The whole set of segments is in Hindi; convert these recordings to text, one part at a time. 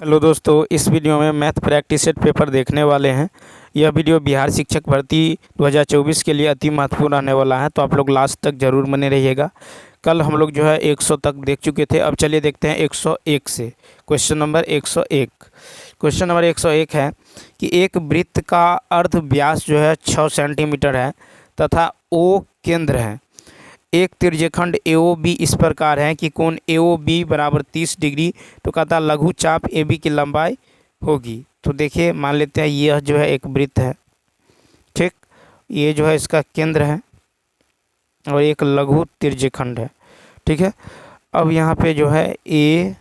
हेलो दोस्तों, इस वीडियो में मैथ प्रैक्टिस सेट पेपर देखने वाले हैं। यह वीडियो बिहार शिक्षक भर्ती 2024 के लिए अति महत्वपूर्ण रहने वाला है, तो आप लोग लास्ट तक ज़रूर बने रहिएगा। कल हम लोग जो है 100 तक देख चुके थे। अब चलिए देखते हैं 101 से। Question number 101। क्वेश्चन नंबर 101 है कि एक वृत्त का अर्ध व्यास जो है 6 सेंटीमीटर है तथा ओ केंद्र है। एक त्रिज्यखंड AOB इस प्रकार है कि कोण AOB बराबर 30 डिग्री। तो कहता है लघु चाप AB की लंबाई होगी। तो देखिए, मान लेते हैं यह जो है एक वृत्त है, ठीक। ये जो है इसका केंद्र है और एक लघु त्रिज्यखंड है, ठीक है। अब यहाँ पे जो है AOB,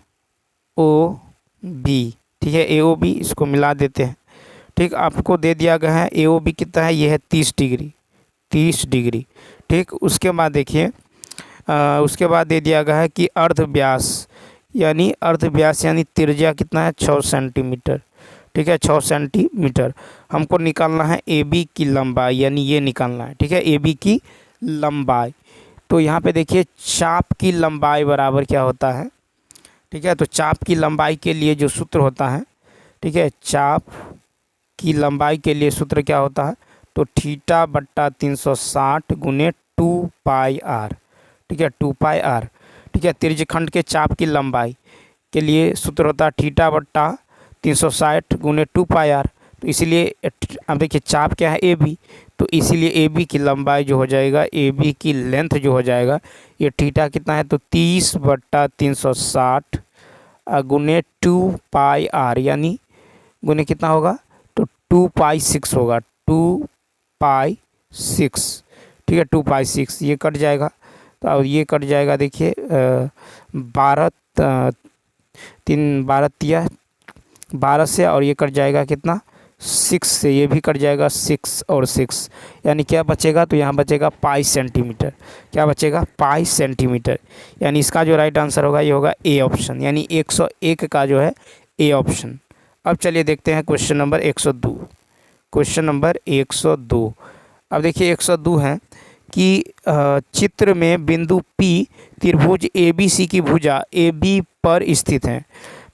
ठीक है, AOB इसको मिला देते हैं, ठीक। आपको दे दिया गया है AOB कितना है, ये है 30 डिग्री, 30 डिग्री, ठीक। उसके बाद देखिए, उसके बाद दे दिया गया है कि अर्ध व्यास यानी त्रिज्या कितना है, 6 सेंटीमीटर, ठीक है, 6 सेंटीमीटर। हमको निकालना है AB की लंबाई, यानी ये निकालना है, ठीक है, AB की लंबाई। तो यहाँ पे देखिए चाप की लंबाई बराबर क्या होता है, ठीक है। तो चाप की लंबाई के लिए जो सूत्र होता है, ठीक है, चाप की लंबाई के लिए सूत्र क्या होता है, तो थीटा बट्टा 360 गुने 2πr, ठीक है, 2πr, ठीक है। त्रिज्यखंड के चाप की लंबाई के लिए सूत्र होता है थीटा बट्टा 360 गुने 2πr। तो इसीलिए अब देखिए चाप क्या है, AB, तो इसीलिए AB की लंबाई जो हो जाएगा, AB की लेंथ जो हो जाएगा, ये थीटा कितना है, तो 30 बट्टा 360 गुने 2πr, यानी गुने कितना होगा, तो 2π6 होगा, 2π6, ठीक है, 2π6 ये कट जाएगा। तो अब ये कट जाएगा, देखिए 12 तिया 12 से, और ये कट जाएगा कितना, 6 से, ये भी कट जाएगा 6 और 6, यानी क्या बचेगा, तो यहाँ बचेगा पाई सेंटीमीटर। क्या बचेगा, पाई सेंटीमीटर। यानी इसका जो राइट आंसर होगा ये होगा A ऑप्शन, यानी 101 का जो है A ऑप्शन। अब चलिए देखते हैं क्वेश्चन नंबर 102। Question number 102। अब देखिए 102 है कि चित्र में बिंदु P त्रिभुज ABC की भुजा AB पर स्थित है।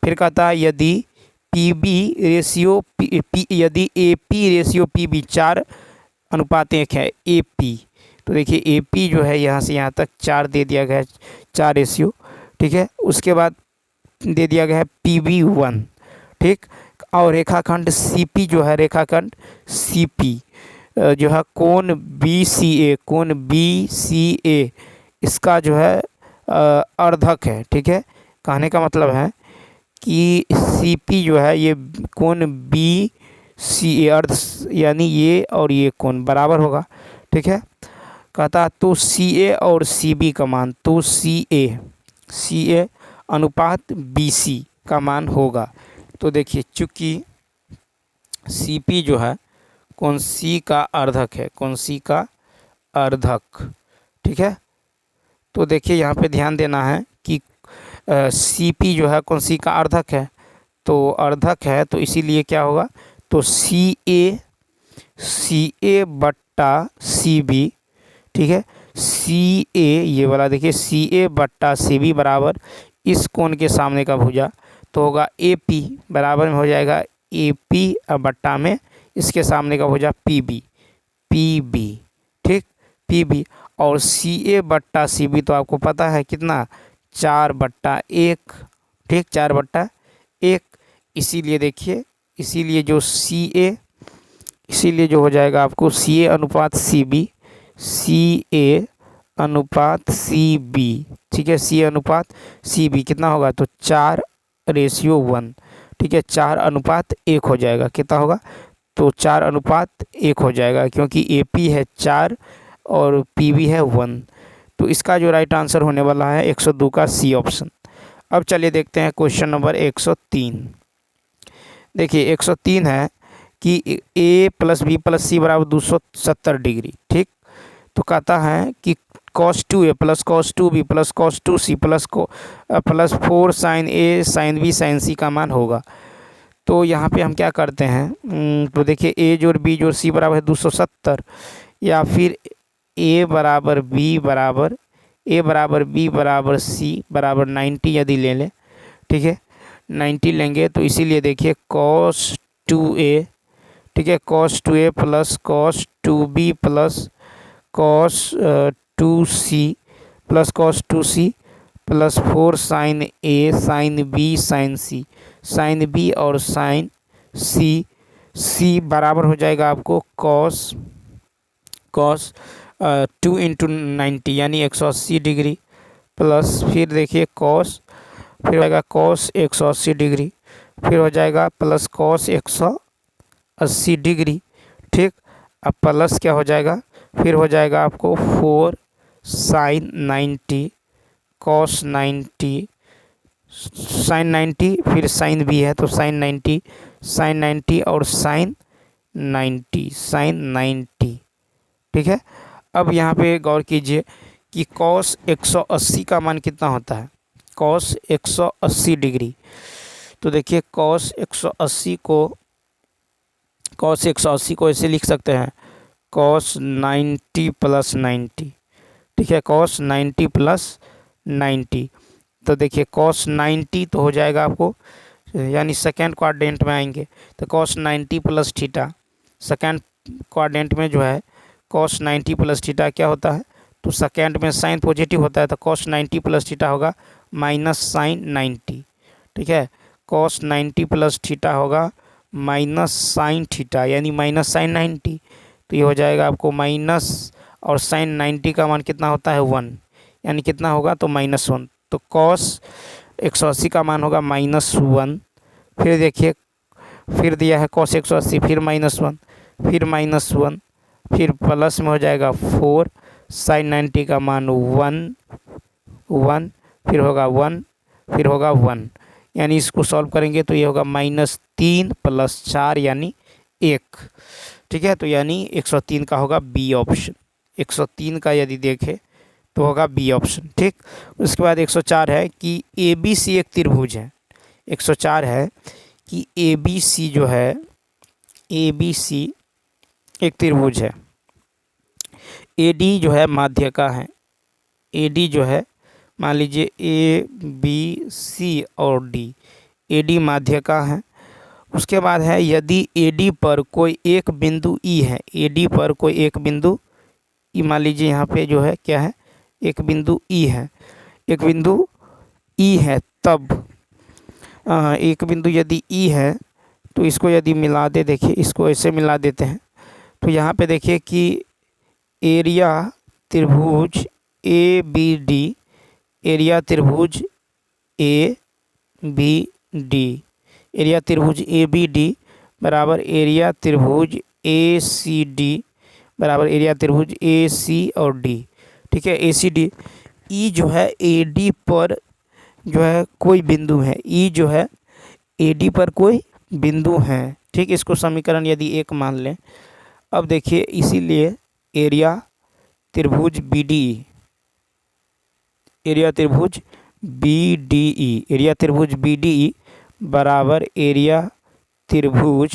फिर कहता है यदि AP रेशियो PB 4:1 है AP। तो देखिए AP जो है यहाँ से यहाँ तक 4 दे दिया गया है, 4 रेशियो, ठीक है। उसके बाद दे दिया गया है PB 1, ठीक। और रेखाखंड CP जो है, रेखाखंड CP जो है कोण BCA इसका जो है अर्धक है, ठीक है। कहने का मतलब है कि CP जो है ये कोण BCA अर्ध, यानी ये और ये कोण बराबर होगा, ठीक है। कहता तो CA और CB का मान, तो CA अनुपात BC का मान होगा। तो देखिए चूँकि CP जो है कौन C का अर्धक है, कौन C का अर्धक, ठीक है। तो देखिए यहाँ पे ध्यान देना है कि CP जो है कौन C का अर्धक है, तो अर्धक है, तो इसीलिए क्या होगा, तो CA बट्टा CB, ठीक है। CA ये वाला देखिए CA बट्टा CB बराबर इस कोण के सामने का भुजा, तो होगा AP बराबर में हो जाएगा AP बट्टा में इसके सामने का भुजा PB, ठीक, PB। और CA बट्टा CB तो आपको पता है कितना, 4/1, ठीक, 4/1। इसीलिए देखिए, इसीलिए जो इसीलिए जो हो जाएगा आपको CA अनुपात CB, ठीक है, CA अनुपात CB कितना होगा, तो 4:1, ठीक है, 4:1 हो जाएगा। कितना होगा, तो 4:1 हो जाएगा, क्योंकि AP है 4 और PB है 1। तो इसका जो राइट आंसर होने वाला है 102 का C ऑप्शन। अब चलिए देखते हैं क्वेश्चन नंबर 103। देखिए 103 है कि A + B + C बराबर 270 डिग्री, ठीक। तो कहता है कि cos 2A + cos 2B + cos 2C + 4 sin A sin B sin C का मान होगा। तो यहाँ पे हम क्या करते हैं, तो देखिए A जोड़ B जोड़ C बराबर है 270, या फिर A बराबर B बराबर C बराबर 90 यदि ले लें, ठीक है, 90 लेंगे तो इसीलिए देखिए cos 2a, ठीक है, cos 2a plus cos 2b plus cos 2c plus cos 2c plus 4 sine a sine b sine c, sine b और साइन c बराबर हो जाएगा आपको cos 2 इंटू 90 यानी 180 डिग्री प्लस फिर देखिए cos, फिर हो जाएगा cos 180 डिग्री, फिर हो जाएगा प्लस cos 180 डिग्री, ठीक। अब प्लस क्या हो जाएगा, फिर हो जाएगा आपको 4 साइन 90 cos 90 साइन 90, फिर साइन भी है तो साइन 90 और साइन 90, ठीक है। अब यहाँ पे गौर कीजिए कि cos 180 का मान कितना होता है, cos 180 डिग्री। तो देखिए cos 180 को ऐसे लिख सकते हैं cos 90 प्लस 90, ठीक है, cos 90 प्लस 90। तो देखिए cos 90 तो हो जाएगा आपको, यानी सेकेंड क्वाड्रेंट में आएंगे तो cos 90 plus theta, second quadrant में जो है cos 90 प्लस थीटा क्या होता है, तो सेकेंड में साइन पॉजिटिव होता है तो cos 90 प्लस थीटा होगा माइनस साइन 90, ठीक है, cos 90 प्लस थीटा होगा माइनस साइन थीटा यानी माइनस साइन 90। तो ये हो जाएगा आपको माइनस, और साइन 90 का मान कितना होता है 1, यानी कितना होगा तो -1, तो cos 180 का मान होगा -1। फिर देखिए फिर दिया है cos 180, फिर -1, फिर -1, फिर प्लस में हो जाएगा 4 साइन 90 का मान 1, फिर होगा 1, फिर होगा 1, यानी इसको सॉल्व करेंगे तो ये होगा -3 प्लस 4 यानी 1, ठीक है। तो यानी 103 का होगा बी ऑप्शन, 103 का यदि देखें तो होगा बी ऑप्शन, ठीक। उसके बाद 104 है कि ए बी सी एक त्रिभुज है, 104 है कि ए बी सी जो है, ए बी सी एक त्रिभुज है, ए डी जो है माध्य का है, ए डी जो है मान लीजिए ए बी सी और डी, ए डी माध्य का है। उसके बाद है यदि ए डी पर कोई एक बिंदु ई है, ए डी पर कोई एक बिंदु ई, मान लीजिए यहाँ पे जो है क्या है, एक बिंदु ई है, एक बिंदु ई है, तब एक बिंदु यदि ई है तो इसको यदि मिला दे, देखिए इसको ऐसे मिला देते हैं तो यहाँ पे देखिए कि एरिया त्रिभुज ए बी डी, एरिया त्रिभुज ए बी डी, एरिया त्रिभुज ए बी डी बराबर एरिया त्रिभुज ए सी डी बराबर एरिया त्रिभुज ए सी और डी, ठीक है, ए सी डी। ई जो है ए डी पर जो है कोई बिंदु है, ई जो है ए डी पर कोई बिंदु है, ठीक। इसको समीकरण यदि 1 मान लें। अब देखिए इसीलिए एरिया त्रिभुज बी डी ई, एरिया त्रिभुज बी डी ई, एरिया त्रिभुज बी डी ई बराबर एरिया त्रिभुज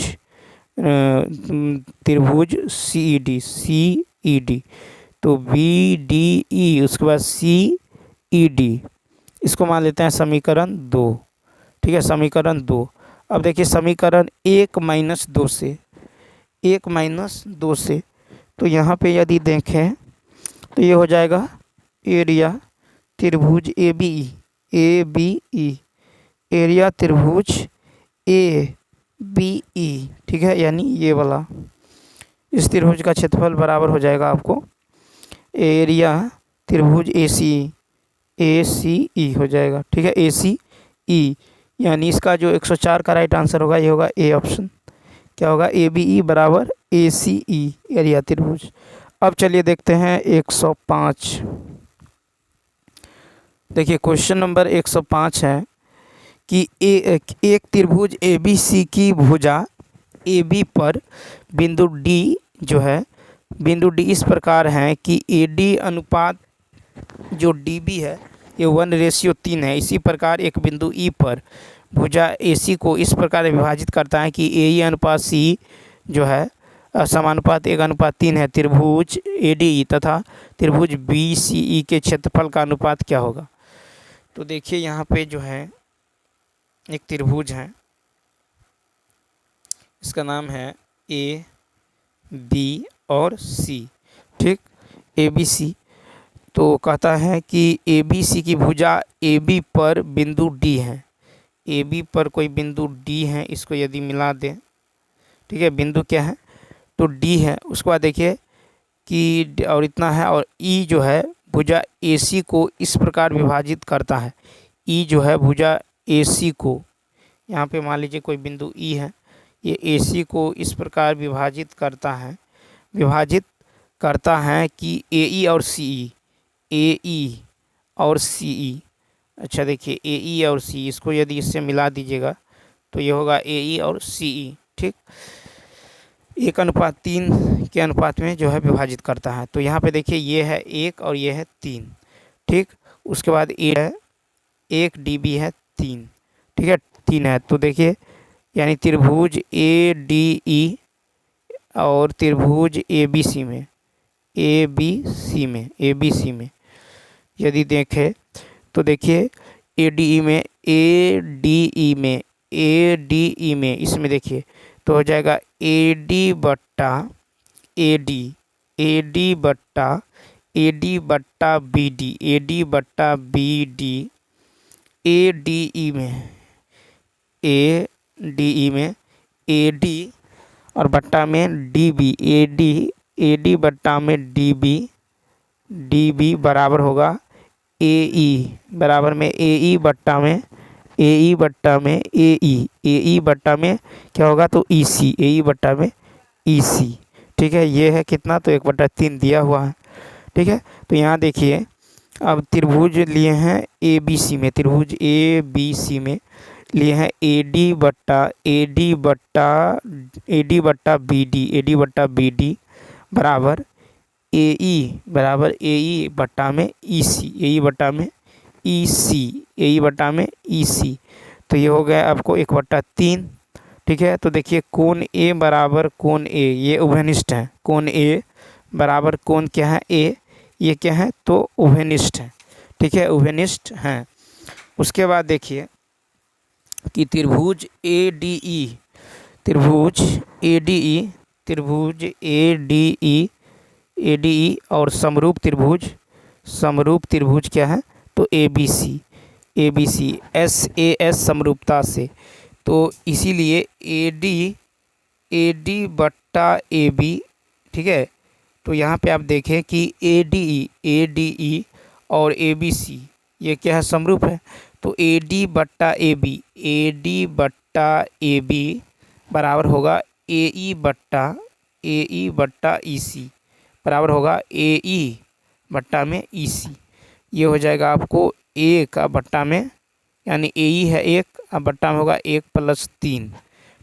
सी ई डी, तो बी डी ई उसके बाद सी ई डी, इसको मान लेते हैं समीकरण 2, ठीक है, समीकरण 2। अब देखिए समीकरण 1 माइनस 2 से, 1 माइनस 2 से, तो यहाँ पे यदि देखें तो ये हो जाएगा एरिया त्रिभुज ए बी ई, एरिया त्रिभुज ए बी ई, ठीक है, यानी ये वाला, इस त्रिभुज का क्षेत्रफल बराबर हो जाएगा आपको एरिया त्रिभुज ए सी ई हो जाएगा, ठीक है, ए सी ई, यानी इसका जो 104 का राइट आंसर होगा ये होगा ए ऑप्शन, क्या होगा ए बी ई बराबर ए सी ई, एरिया त्रिभुज। अब चलिए देखते हैं 105। देखिए क्वेश्चन नंबर 105 है कि एक त्रिभुज ए बी सी की भुजा ए बी पर बिंदु डी जो है, बिंदु डी इस प्रकार है कि ए डी अनुपात जो डी बी है ये 1:3 है। इसी प्रकार एक बिंदु ई पर भुजा ए सी को इस प्रकार विभाजित करता है कि ए ई अनुपात सी जो है समानुपात 1:3 है। त्रिभुज ए डी ई तथा त्रिभुज बी सी ई के क्षेत्रफल का अनुपात क्या होगा। तो देखिए यहाँ पे जो है एक त्रिभुज है, इसका नाम है ए बी और सी, ठीक, ए बी सी। तो कहता है कि ए बी सी की भुजा ए बी पर बिंदु डी है, ए बी पर कोई बिंदु डी है, इसको यदि मिला दें, ठीक है, बिंदु क्या है तो डी है। उसके बाद देखिए कि और इतना है, और ई जो है भुजा ए सी को इस प्रकार विभाजित करता है, ई जो है भुजा ए सी को, यहाँ पे मान लीजिए कोई बिंदु ई है, ये ए सी को इस प्रकार विभाजित करता है कि ए ई और सी ई, ए ई और सी ई, अच्छा देखिए ए ई और सी, इसको यदि इससे मिला दीजिएगा तो ये होगा ए ई और सी ई, ठीक, 1:3 के अनुपात में जो है विभाजित करता है। तो यहाँ पे देखिए ये है 1 और ये है 3, ठीक। उसके बाद ए है 1 डी बी है 3, ठीक है, 3 है। तो देखिए यानी त्रिभुज ए डी ई और त्रिभुज ए बी सी में यदि देखें तो देखिए ए डी ई में इसमें देखिए तो हो जाएगा ए डी बट्टा ए डी बट्टा B D, A D E में ए डी और बट्टा में डी बी, ए डी बट्टा में डी बी बराबर होगा ए ई, बराबर में ए ई बट्टा में ए ई बट्टा में क्या होगा तो ई सी, ए ई बट्टा में ई सी, ठीक है। ये है कितना तो 1/3 दिया हुआ है, ठीक है। तो यहाँ देखिए अब त्रिभुज लिए हैं ए बी सी में, त्रिभुज ए बी सी में लिए हैं ए डी बट्टा बी डी बराबर ए ई बट्टा में ई सी, ए ई बट्टा में ई सी। तो ये हो गया आपको 1/3, ठीक है। तो देखिए कोण ए बराबर कोण ए, ये उभयनिष्ठ है, कोण ए बराबर कोण क्या है ए, ये क्या है तो उभयनिष्ठ है, ठीक है, उभयनिष्ठ हैं। उसके बाद देखिए कि त्रिभुज ए डी ई और समरूप त्रिभुज क्या है तो ए बी सी एस समरूपता से, तो इसीलिए ए डी बट्टा ए बी, ठीक है। तो यहाँ पे आप देखें कि ए डी ई और ए बी सी ये क्या है समरूप है, तो ए डी बट्टा ए बी बराबर होगा ए ई बट्टा ई सी, बराबर होगा ए ई बट्टा में ई सी। ये हो जाएगा आपको ए का बट्टा में, यानी ए ई है 1, अब बट्टा में होगा 1+3,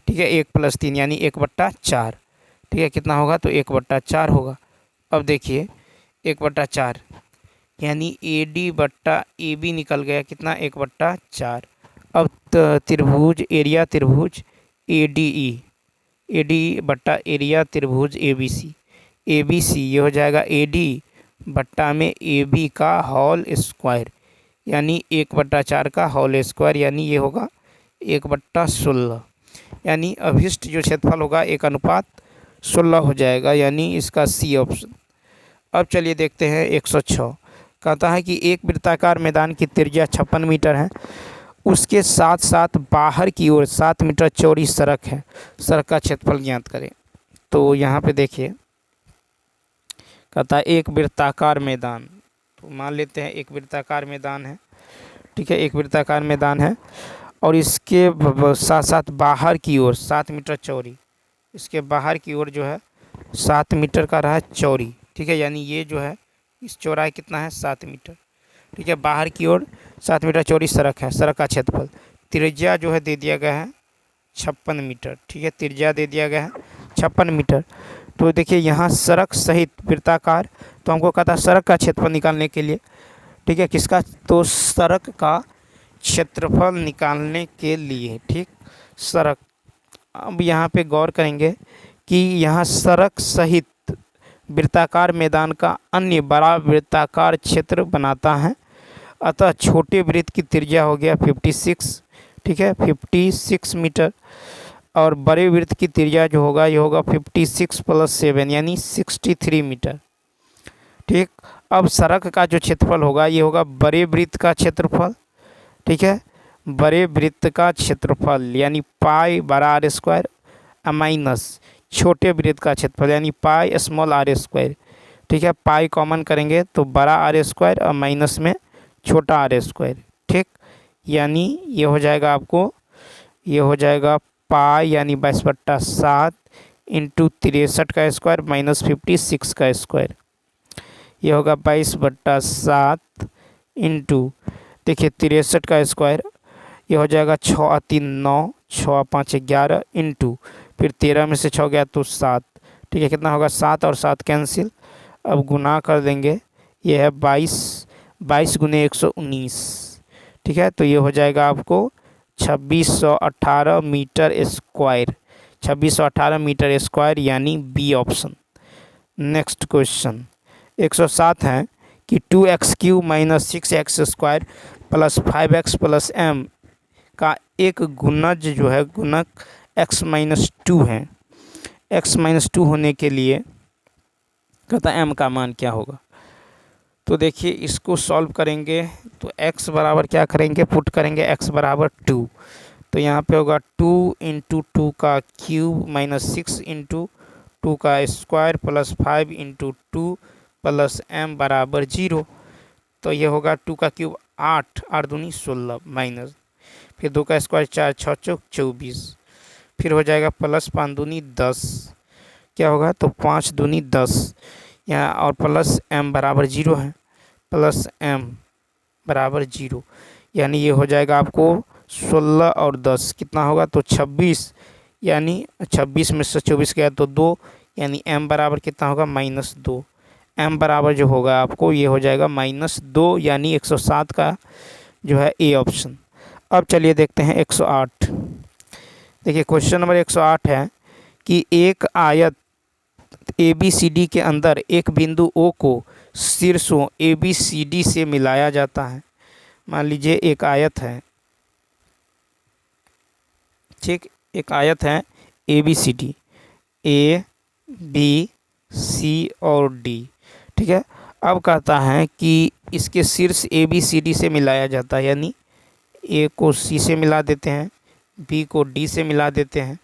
ठीक है, 1+3 यानी 1/4, ठीक है। कितना होगा तो 1/4 होगा। अब देखिए 1/4 यानी ए डी बट्टा ए बी निकल गया कितना 1/4। अब त्रिभुज ए डी बट्टा एरिया त्रिभुज ए बी सी, ये हो जाएगा ए डी बट्टा में ए बी का होल स्क्वायर, यानी 1/4 का होल स्क्वायर, यानी ये होगा 1/16, यानी अभिष्ट जो क्षेत्रफल होगा 1:16 हो जाएगा, यानी इसका सी ऑप्शन। अब चलिए देखते हैं 106, कहता है कि एक वृत्ताकार मैदान की त्रिज्या 56 मीटर है, उसके साथ साथ बाहर की ओर 7 मीटर चौड़ी सड़क है, सड़क का क्षेत्रफल ज्ञात करें। तो यहाँ पे देखिए कहता है एक वृत्ताकार मैदान, तो मान लेते हैं एक वृत्ताकार मैदान है, ठीक है, एक वृत्ताकार मैदान है और इसके साथ साथ बाहर की ओर 7 मीटर चौड़ी, इसके बाहर की ओर जो है 7 मीटर का रहा चौड़ी, ठीक है, यानी ये जो है इस चौड़ाई कितना है 7 मीटर, ठीक है। बाहर की ओर 7 मीटर चौड़ी सड़क है, सड़क का क्षेत्रफल, त्रिज्या जो है दे दिया गया है 56 मीटर, ठीक है, त्रिज्या दे दिया गया है 56 मीटर। तो देखिए यहाँ सड़क सहित वृत्ताकार, तो हमको कहता है सड़क का क्षेत्रफल निकालने के लिए, ठीक है, किसका तो सड़क का क्षेत्रफल निकालने के लिए, ठीक, सड़क। अब यहाँ पे गौर करेंगे कि यहाँ सड़क सहित वृत्ताकार मैदान का अन्य बड़ा वृत्ताकार क्षेत्र बनाता है, अतः छोटे वृत्त की त्रिज्या हो गया 56, ठीक है, 56 मीटर। और बड़े वृत्त की त्रिज्या जो होगा ये होगा 56 + 7 यानी 63 मीटर। ठीक, अब सड़क का जो क्षेत्रफल होगा ये होगा बड़े वृत्त का क्षेत्रफल। ठीक है, बड़े वृत्त का क्षेत्रफल यानी पाई बड़ा आर स्क्वायर माइनस छोटे वृत्त का क्षेत्रफल यानी पाई स्मॉल आर स्क्वायर। ठीक है, पाई कॉमन करेंगे तो बड़ा आर स्क्वायर और माइनस में छोटा आर स्क्वायर। ठीक, यानी ये हो जाएगा आपको, ये हो जाएगा पाई यानी 22/7 इंटू 63 का स्क्वायर माइनस 56 का स्क्वायर। ये होगा 22/7 इंटू, देखिए 63 का स्क्वायर, ये हो जाएगा 6 और 3 9, 6 और 5 11 इंटू, फिर 13 में से 6 गया तो 7। ठीक है, कितना होगा 7 और 7 कैंसिल। अब गुना कर देंगे, ये है 22 गुने 119। ठीक है, तो ये हो जाएगा आपको 2618 मीटर स्क्वायर, 2618 मीटर स्क्वायर यानी बी ऑप्शन। नेक्स्ट क्वेश्चन 107 है कि 2x³ - 6x² + 5x + m का एक गुणज जो है गुणक x-2 है। x-2 होने के लिए कहता है m का मान क्या होगा। तो देखिए इसको सॉल्व करेंगे तो x बराबर क्या करेंगे, पुट करेंगे x बराबर 2। तो यहाँ पे होगा 2 × 2 का क्यूब माइनस 6 × 2 का स्क्वायर प्लस 5 × 2 प्लस m बराबर 0। तो ये होगा 2 का क्यूब 8, 8 दूनी 16 माइनस, फिर 2 का स्क्वायर 4, 6 चौक 24, फिर हो जाएगा प्लस 5 दूनी 10, क्या होगा तो 5 दूनी 10 यहाँ, और प्लस m बराबर 0 है, प्लस m बराबर 0 यानी ये हो जाएगा आपको 16 और 10 कितना होगा तो 26, यानी 26 में से 24 गया तो 2, यानी m बराबर कितना होगा -2। m बराबर जो होगा आपको ये हो जाएगा -2 यानी 107 का जो है ए ऑप्शन। अब चलिए देखते हैं 108। देखिए क्वेश्चन नंबर 108 है कि एक आयत ABCD के अंदर एक बिंदु O को शीर्षों ABCD से मिलाया जाता है। मान लीजिए एक आयत है, ठीक, एक आयत है ABCD, A B C और D। ठीक है, अब कहता है कि इसके शीर्ष ABCD से मिलाया जाता है, यानी A को C से मिला देते हैं, B को D से मिला देते हैं।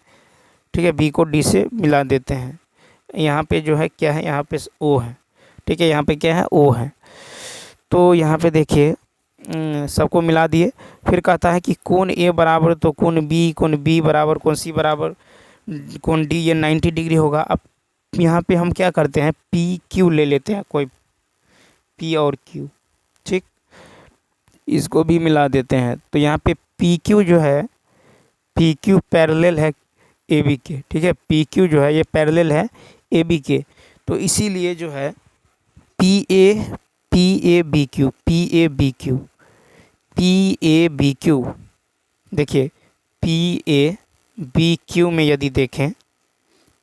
ठीक है, B को D से मिला देते हैं। यहाँ पे जो है क्या है, यहाँ पे O है। ठीक है, यहाँ पे क्या है O है। तो यहाँ पे देखिए सबको मिला दिए, फिर कहता है कि कोण A बराबर तो कोण B बराबर कोण C बराबर कोण D, ये 90 डिग्री होगा। अब यहाँ पे हम क्या करते हैं PQ ले लेते हैं, कोई P और Q, ठीक, इसको भी मिला देते हैं। तो यहाँ पे PQ जो है, PQ पैरेलल है AB के। ठीक है, PQ जो है ये पैरेलल है AB के, तो इसीलिए जो है PABQ देखिए PABQ में यदि देखें,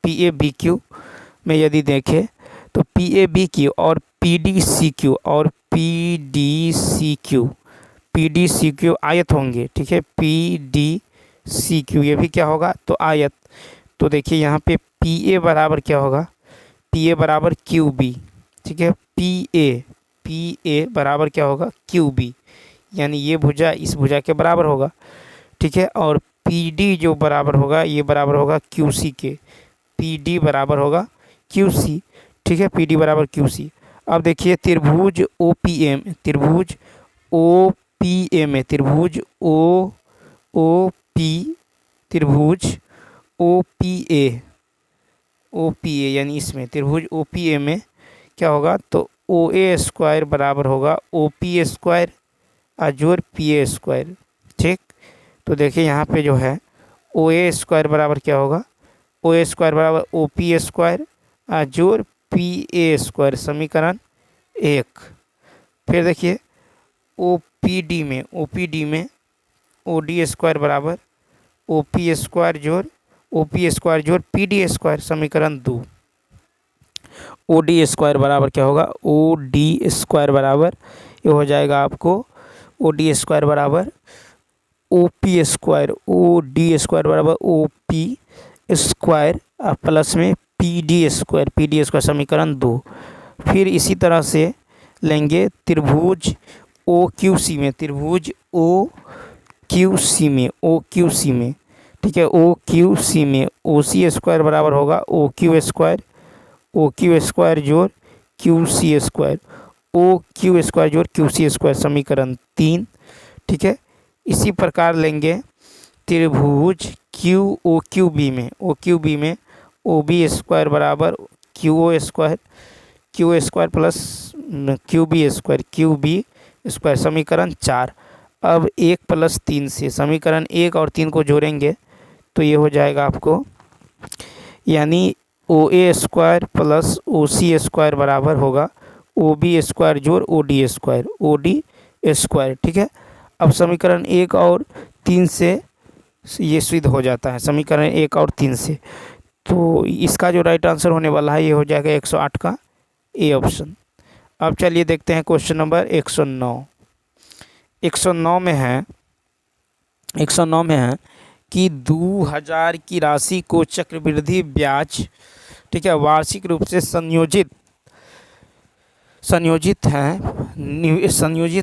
PABQ में यदि देखें तो PABQ और PDCQ और PDCQ आयत होंगे। ठीक है, PDCQ ये भी क्या होगा तो आयत। तो देखिए यहाँ पे PA बराबर क्या होगा, PA बराबर QB। ठीक है, PA बराबर क्या होगा QB, यानी ये भुजा इस भुजा के बराबर होगा। ठीक है, और PD जो बराबर होगा ये बराबर होगा QC के, PD बराबर होगा QC। ठीक है, PD बराबर QC। अब देखिए त्रिभुज OPM में त्रिभुज OPA यानी इसमें त्रिभुज OPA में क्या होगा तो OA² बराबर होगा OP² जोड़ PA²। ठीक, तो देखिए यहाँ पे जो है OA² बराबर क्या होगा, OA² बराबर OP² जोड़ PA², समीकरण 1। फिर देखिए OPD में OD² बराबर OP² जोड़ PD², समीकरण 2। OD² बराबर क्या होगा, OD² बराबर ये हो जाएगा आपको OD² बराबर O P square O D square बराबर ओ पी स्क्वायर प्लस में पी डी स्क्वायर समीकरण 2। फिर इसी तरह से लेंगे त्रिभुज ओ क्यू सी में, त्रिभुज ओ क्यू सी में, ठीक है, ओ क्यू सी में ओ सी स्क्वायर बराबर होगा ओ क्यू स्क्वायर जोड़ Q C square, O Q square जोड़ क्यू सी स्क्वायर समीकरण 3, ठीक है। इसी प्रकार लेंगे त्रिभुज क्यू ओ क्यू बी में ओ बी स्क्वायर बराबर Q square plus Q B square समीकरण 4। अब 1 + 3 से समीकरण 1 और 3 को जोड़ेंगे तो ये हो जाएगा आपको, यानी ओ ए स्क्वायर प्लस ओ सी स्क्वायर बराबर होगा ओ बी स्क्वायर जोड़ ओ डी स्क्वायर, ठीक है। अब समीकरण 1 और 3 से ये सिद्ध हो जाता है, समीकरण 1 और 3 से। तो इसका जो राइट आंसर होने वाला है ये हो जाएगा 108 का ए ऑप्शन। अब चलिए देखते हैं क्वेश्चन नंबर 109। 109 में है कि 2000 की राशि को चक्रवृद्धि ब्याज, ठीक है, वार्षिक रूप से संयोजित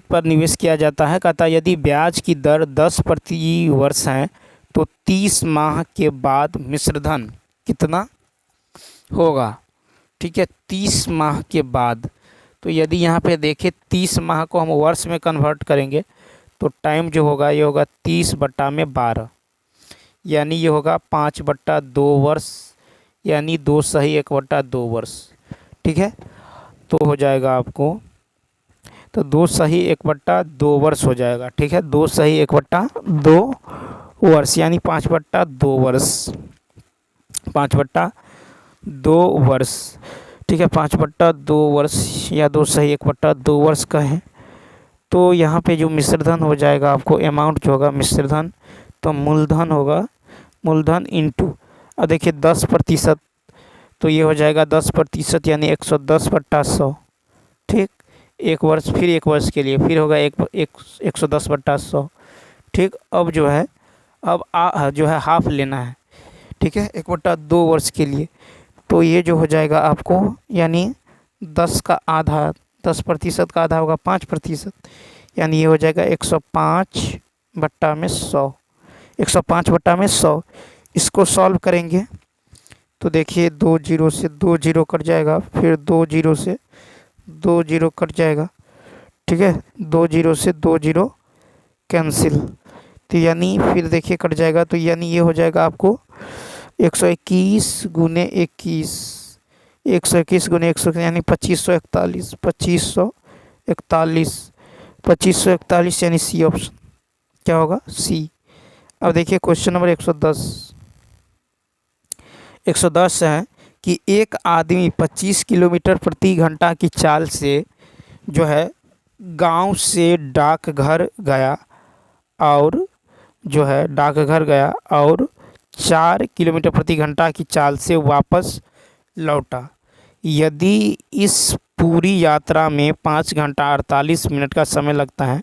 पर निवेश किया जाता है। कहता है यदि ब्याज की दर 10 प्रति वर्ष है तो 30 माह के बाद मिश्रधन कितना होगा, ठीक है, 30 माह के बाद। तो यदि यहाँ पे देखें 30 माह को हम वर्ष में कन्वर्ट करेंगे तो टाइम जो होगा ये होगा 30/12, यानी ये होगा 5/2 वर्ष, यानी 2 सही 1/2 वर्ष, ठीक है। तो हो जाएगा आपको, तो 2 सही 1/2 वर्ष हो जाएगा, ठीक है, 2 सही 1/2 वर्ष, यानी 5/2 वर्ष, 5/2 वर्ष, ठीक है, 5/2 वर्ष या 2 सही 1/2 वर्ष का है। तो यहाँ पे जो मिश्रधन हो जाएगा आपको अमाउंट जो होगा मिश्रधन, तो मूलधन होगा, मूलधन इंटू, अब देखिए 10%, तो ये हो जाएगा 10% यानी 110/100, ठीक, 1 वर्ष, फिर 1 वर्ष के लिए फिर होगा 110/100, ठीक। अब जो है जो है हाफ लेना है, ठीक है, 1/2 वर्ष के लिए। तो ये जो हो जाएगा आपको, यानी 10% का आधा होगा 5%, यानी ये हो जाएगा 105/100, 105/100। इसको सॉल्व करेंगे तो देखिए 2 जीरो से 2 जीरो कट जाएगा, फिर 2 जीरो से 2 जीरो कट जाएगा, ठीक है, 2 जीरो से 2 जीरो कैंसिल, तो यानी फिर देखिए कट जाएगा, तो यानी ये हो जाएगा आपको 121 गुने 21, 121 गुने 100 यानी 2541, यानी सी ऑप्शन क्या होगा, सी। अब देखिए क्वेश्चन नंबर 110 है कि एक आदमी 25 किलोमीटर प्रति घंटा की चाल से जो है गांव से डाकघर गया और 4 किलोमीटर प्रति घंटा की चाल से वापस लौटा। यदि इस पूरी यात्रा में 5 घंटा 48 मिनट का समय लगता है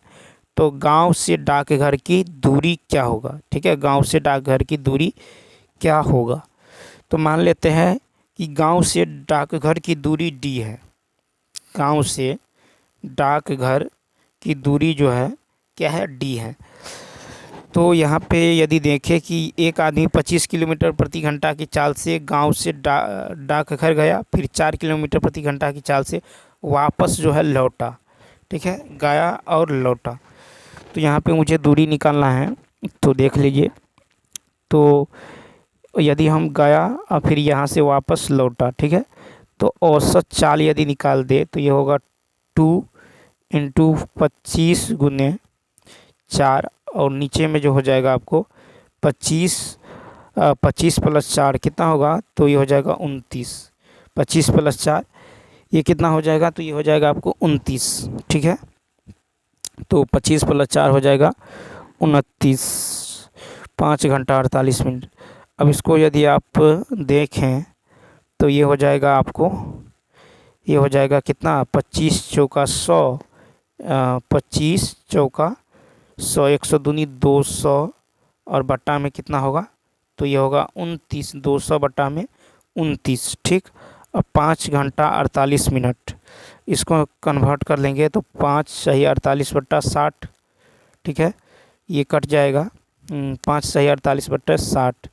तो गांव से डाकघर की दूरी क्या होगा, ठीक है, गांव से डाकघर की दूरी क्या होगा। तो मान लेते हैं कि गांव से डाकघर की दूरी d है, गांव से डाकघर की दूरी जो है क्या है, d है। तो यहाँ पे यदि देखें कि एक आदमी 25 किलोमीटर प्रति घंटा की चाल से गांव से डाकघर गया, फिर 4 किलोमीटर प्रति घंटा की चाल से वापस जो है लौटा, ठीक है, गया और लौटा। तो यहाँ पे मुझे दूरी निकालना है, तो देख लीजिए, तो यदि हम गया और फिर यहाँ से वापस लौटा, ठीक है, तो औसत चाल यदि निकाल दे तो ये होगा 2 × 25 गुने 4, और नीचे में जो हो जाएगा आपको 25 + 4 कितना होगा, तो ये हो जाएगा 29, 25 + 4 ये कितना हो जाएगा, तो ये हो जाएगा आपको 29, ठीक है। तो 25 + 4 हो जाएगा 29, 5 घंटा 48 मिनट। अब इसको यदि आप देखें तो ये हो जाएगा आपको, ये हो जाएगा कितना, 25 × 4 = 100, 25 × 100 100 दूनी 200 और बट्टा में कितना होगा, तो ये होगा 29, 200 बट्टा में 29। ठीक, अब 5 घंटा 48 मिनट, इसको कन्वर्ट कर लेंगे तो 5 सही 48 बट्टा 60। ठीक है, ये कट जाएगा 5 सही 48 बट्टा 60,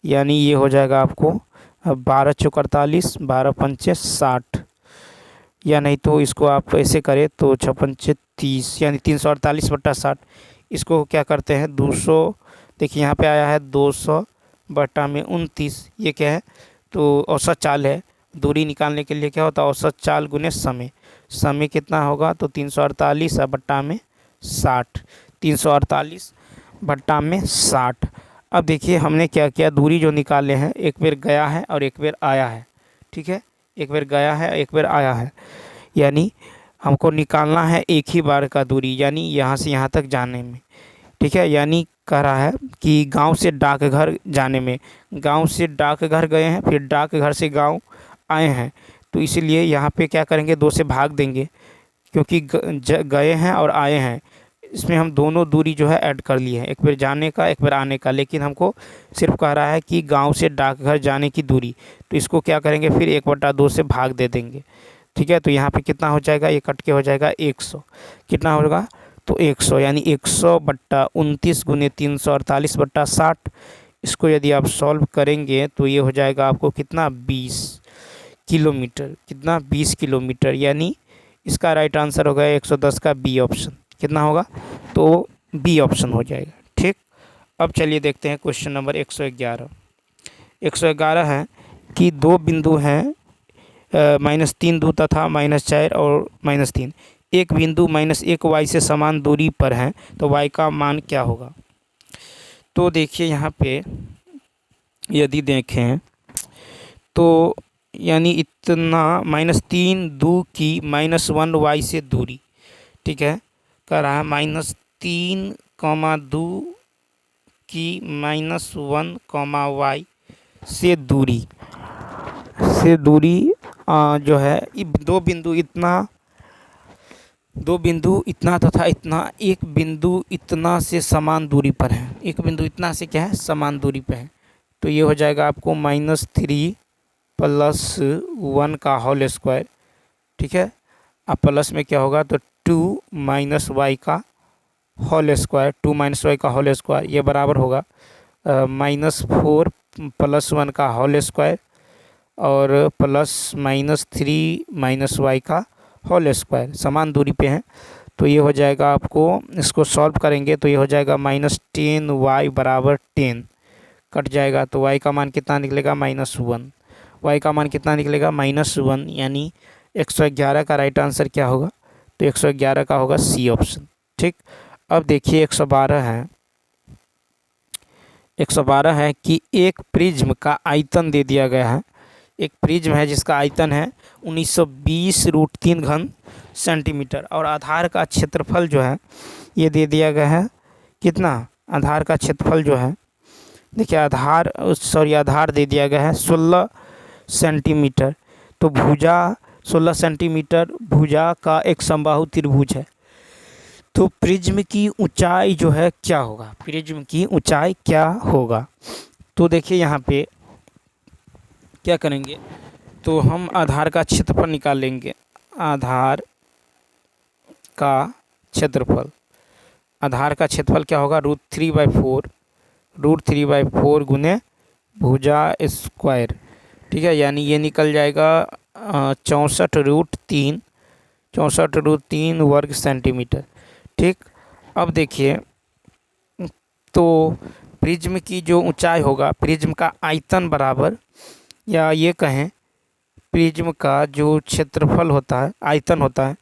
यानी ये हो जाएगा आपको 12 चौक 48, 12 पंचे 60, या नहीं तो इसको आप ऐसे करें तो 6 पंचे 30, यानी 348 बट्टा 60। इसको क्या करते हैं 200, देखिए यहाँ पे आया है 200 बट्टा में 29, ये क्या है, तो औसत चाल है। दूरी निकालने के लिए क्या होता है, औसत चाल गुने समय। समय कितना होगा, तो 348 बट्टा में 60, 348 बट्टा में 60। अब देखिए हमने क्या किया, दूरी जो निकाले हैं, एक बार गया है और एक बार आया है। ठीक है, एक बार गया है एक बार आया है, यानी हमको निकालना है एक ही बार का दूरी, यानी यहाँ से यहाँ तक जाने में। ठीक है, यानी कह रहा है कि गांव से डाकघर जाने में, गांव से डाकघर गए हैं फिर डाकघर से गांव आए हैं, तो इसीलिए यहाँ पे क्या करेंगे, 2 से भाग देंगे, क्योंकि गए हैं और आए हैं, इसमें हम दोनों दूरी जो है ऐड कर लिए हैं, एक बार जाने का एक बार आने का। लेकिन हमको सिर्फ कह रहा है कि गांव से डाकघर जाने की दूरी, तो इसको क्या करेंगे, फिर 1/2 से भाग दे देंगे। ठीक है, तो यहाँ पे कितना हो जाएगा, ये कट के हो जाएगा 100, कितना होगा, तो 100, यानी 100 बट्टा 29 गुने 348 बट्टा 60। इसको यदि आप सॉल्व करेंगे तो ये हो जाएगा आपको कितना, 20 किलोमीटर, कितना 20 किलोमीटर, यानी इसका राइट आंसर होगा 110 का बी ऑप्शन। कितना होगा, तो बी ऑप्शन हो जाएगा। ठीक, अब चलिए देखते हैं क्वेश्चन नंबर 111। 111 है कि दो बिंदु हैं -3 दूर तथा -4 और -3, एक बिंदु -1 y से समान दूरी पर है, तो y का मान क्या होगा। तो देखिए यहाँ पे यदि देखें तो यानी इतना -3 दूर की -1 y से दूरी। ठीक है, कह रहा है -3, 2 की -1, y से दूरी, जो है दो बिंदु इतना तथा इतना, एक बिंदु इतना से समान दूरी पर है, एक बिंदु इतना से क्या है, समान दूरी पर है। तो ये हो जाएगा आपको -3 + 1 का होल स्क्वायर। ठीक है, अब प्लस में क्या होगा, तो 2 - y का होल स्क्वायर, 2 - y का होल स्क्वायर, ये बराबर होगा -4 + 1 का होल स्क्वायर और +-3 - y का होल स्क्वायर, समान दूरी पे है। तो ये हो जाएगा आपको, इसको सॉल्व करेंगे तो ये हो जाएगा -10y = 10, कट जाएगा तो y का मान कितना निकलेगा, -1, y का मान कितना निकलेगा, -1, यानी 111 का राइट आंसर क्या होगा, तो 111 का होगा सी ऑप्शन। ठीक, अब देखिए 112 है कि एक प्रिज्म का आयतन दे दिया गया है। एक प्रिज्म है जिसका आयतन है 1920√3 घन सेंटीमीटर और आधार का क्षेत्रफल जो है ये दे दिया गया है, कितना, आधार का क्षेत्रफल जो है, देखिए आधार दे दिया गया है 16 सेंटीमीटर। तो भुजा 16 सेंटीमीटर भुजा का एक समबाहु त्रिभुज है, तो प्रिज्म की ऊंचाई जो है क्या होगा, प्रिज्म की ऊंचाई क्या होगा। तो देखिए यहाँ पे क्या करेंगे, तो हम आधार का क्षेत्रफल निकाल लेंगे। आधार का क्षेत्रफल क्या होगा, √3/4 गुने भुजा स्क्वायर। ठीक है, यानी ये निकल जाएगा 64√3 वर्ग सेंटीमीटर। ठीक, अब देखिए तो प्रिज्म की जो ऊंचाई होगा, प्रिज्म का आयतन बराबर, या ये कहें प्रिज्म का जो क्षेत्रफल होता है, आयतन होता है,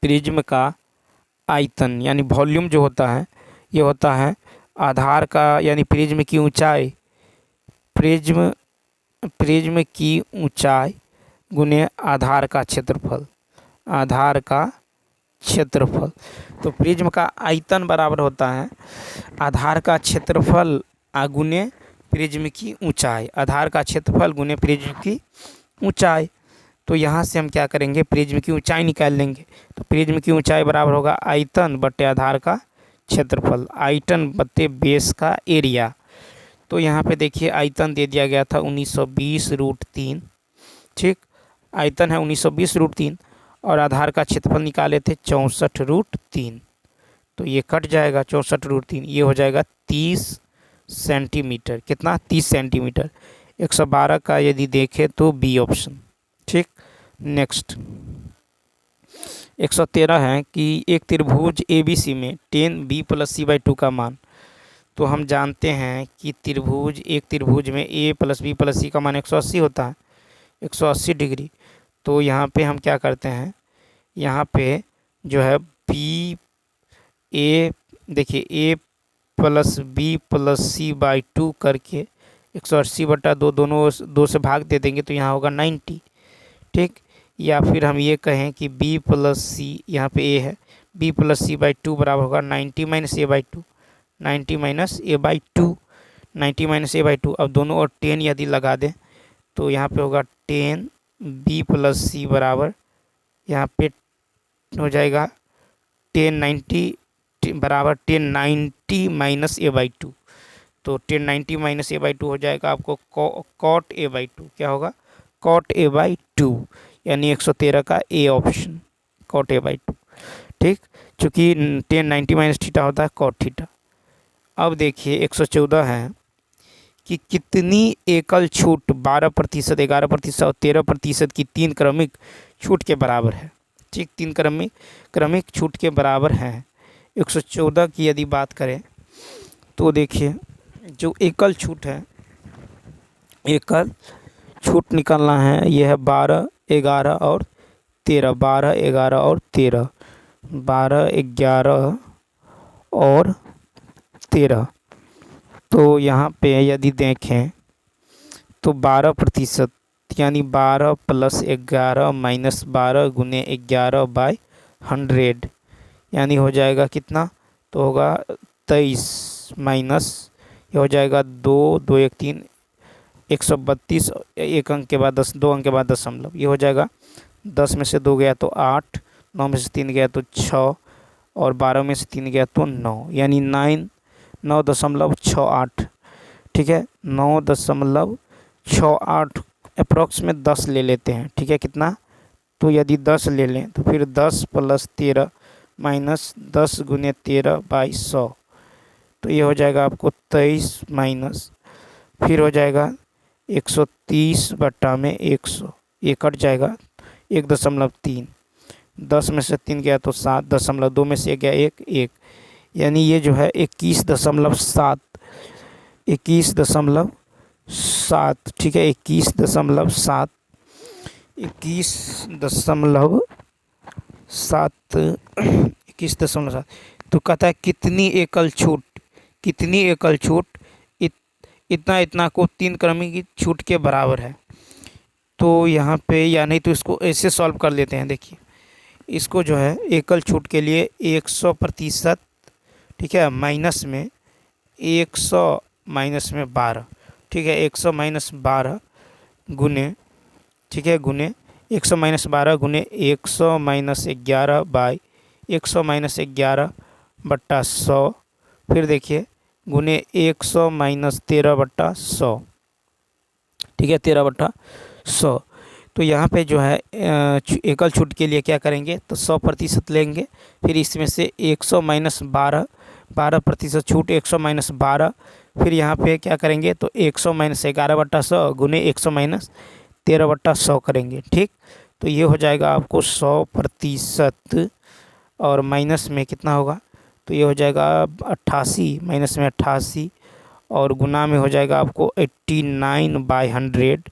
प्रिज्म का आयतन यानी वॉल्यूम जो होता है, ये होता है आधार का, यानी प्रिज्म की ऊंचाई गुने आधार का क्षेत्रफल। तो प्रिज्म का आयतन बराबर होता है आधार का क्षेत्रफल गुने प्रिज्म की ऊंचाई, आधार का क्षेत्रफल गुने प्रिज्म की ऊंचाई। तो यहाँ से हम क्या करेंगे, प्रिज्म की ऊंचाई निकाल लेंगे। तो प्रिज्म की ऊंचाई बराबर होगा आयतन बटे आधार का क्षेत्रफल, आयतन बटे बेस का एरिया। तो यहाँ पे देखिए आयतन दे दिया गया था 1920√3, ठीक, आयतन है 1920√3 और आधार का क्षेत्रफल निकाले थे 64√3। तो ये कट जाएगा 64√3, ये हो जाएगा 30 सेंटीमीटर। कितना? 30 सेंटीमीटर। 112 का यदि देखें तो बी ऑप्शन, ठीक। नेक्स्ट 113 है कि एक त्रिभुज ABC में 10b + c/2 का मान। तो हम जानते हैं कि एक त्रिभुज में a + b + c का मान 180 होता है, 180 डिग्री। तो यहाँ पे हम क्या करते हैं, यहाँ पे जो है देखिए a + b + c/2 करके 180/2 दोनों 2 से भाग दे देंगे तो यहाँ होगा 90, ठीक। या फिर हम ये कहें कि b + c, यहाँ पे a है, b + c/2 बराबर होगा 90 - a/2, 90 - a/2, 90 - a/2। अब दोनों और 10 यदि लगा दें तो यहाँ पे होगा 10 b + c बराबर, यहाँ पे हो जाएगा 1090 बराबर 1090 - a/2। तो 1090 - a/2 हो जाएगा आपको cot a/2। क्या होगा? cot a/2, यानी 113 का ए ऑप्शन, cot a/2, ठीक। चूँकि 1090 - थीटा होता है cot थीटा। अब देखिए 114 है कि कितनी एकल छूट 12%, 11% और 13% की 3 क्रमिक छूट के बराबर है, ठीक। 3 क्रमिक छूट के बराबर है। 114 की यदि बात करें तो देखिए जो एकल छूट है, एकल छूट निकालना है, यह है 12, 11 और 13, 12, 11 और 13, 12, 11 और 13। तो यहाँ पे यदि देखें तो 12% यानी 12 + 11 - 12 × 11/100, यानी हो जाएगा कितना? तो होगा 23 माइनस, ये हो जाएगा 2, 2 1 3, 132, एक अंक के बाद 10, 2 अंक के बाद दशमलव, ये हो जाएगा 10 में से 2 गया तो 8, 9 में से 3 गया तो 6 और 12 में से 3 गया तो 9, यानी 9.68, ठीक है। 9.68 अप्रॉक्स में 10 ले लेते हैं, ठीक है। कितना? तो यदि 10 ले लें तो फिर 10 + 13 - 10 × 13/100, तो ये हो जाएगा आपको 23 माइनस, फिर हो जाएगा 130/100, ये कट जाएगा 1.3, 10 में से 3 गया तो 7, 2 में से गया 1, यानी ये जो है 21.7, 21.7, ठीक है, 21.7, 21.7। तो कहता है कितनी एकल छूट, इतना को 3 क्रमिक छूट के बराबर है। तो यहाँ पे, या नहीं तो इसको ऐसे सॉल्व कर लेते हैं। देखिए इसको जो है एकल छूट के लिए 100%, ठीक है, माइनस में 100 माइनस में 12, ठीक है, 100 - 12 गुने, ठीक है, गुने 100 - 12 गुने 100 - 11/100 - 11/100, फिर देखिए गुने 100 - 13/100, ठीक है, 13/100। तो यहाँ पे जो है एकल छूट के लिए क्या करेंगे, तो 100% लेंगे, फिर इसमें से 100 - 12, 12% छूट, 100 - 12, फिर यहाँ पे क्या करेंगे, तो 100 - 11/100 गुने 100 - 13/100 करेंगे, ठीक। तो ये हो जाएगा आपको 100% और माइनस में कितना होगा, तो ये हो जाएगा 88, माइनस में 88 और गुना में हो जाएगा आपको 89/100,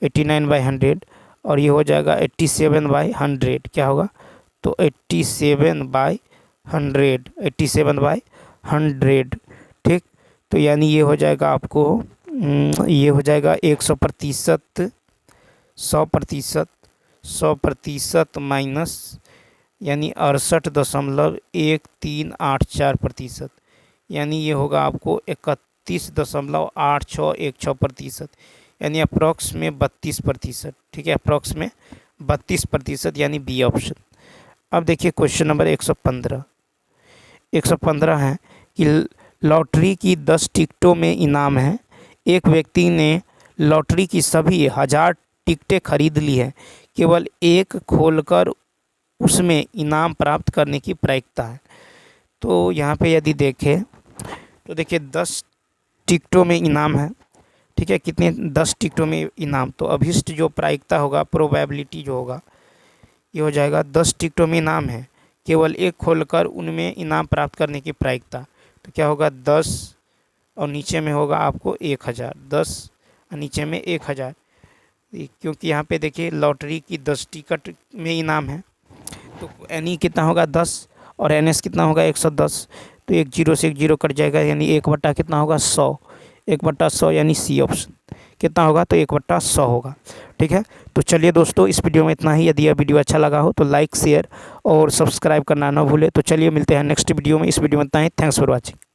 89/100 और ये हो जाएगा 87/100। क्या होगा, तो 87/100, 87/100, ठीक। तो यानी ये हो जाएगा आपको, ये हो जाएगा 100%, 100% माइनस, यानी 68.1384%, यानी ये होगा आपको 31.8616%, यानी अप्रॉक्स में 32%, ठीक है, अप्रॉक्स में 32% यानी बी ऑप्शन। अब देखिए क्वेश्चन नंबर 115 है कि लॉटरी की 10 टिकटों में इनाम है। एक व्यक्ति ने लॉटरी की सभी 1000 टिकटें खरीद ली है, केवल एक खोलकर उसमें इनाम प्राप्त करने की प्रायिकता है। तो यहाँ पे यदि देखें तो देखिए 10 टिकटों में इनाम है, ठीक है, कितने 10 टिकटों में इनाम, तो अभिष्ट जो प्रायिकता होगा, प्रोबेबिलिटी जो होगा, ये हो जाएगा 10 टिकटों में इनाम है, केवल एक खोलकर उनमें इनाम प्राप्त करने की प्रायिकता। तो क्या होगा 10 और नीचे में होगा आपको 1000, 10 और नीचे में 1000, क्योंकि यहाँ पे देखिए लॉटरी की 10 टिकट में इनाम है, तो एन ई कितना होगा 10 और एन एस कितना होगा 110। तो एक जीरो से एक जीरो कट जाएगा, यानी 1/, कितना होगा 100, 1/100 यानी सी ऑप्शन कितना होगा, तो 1/100 होगा। ठीक है, तो चलिए दोस्तों इस वीडियो में इतना ही। यदि यह वीडियो अच्छा लगा हो तो लाइक शेयर और सब्सक्राइब करना ना भूले। तो चलिए मिलते हैं नेक्स्ट वीडियो में। इस वीडियो में इतना ही। Thanks for watching.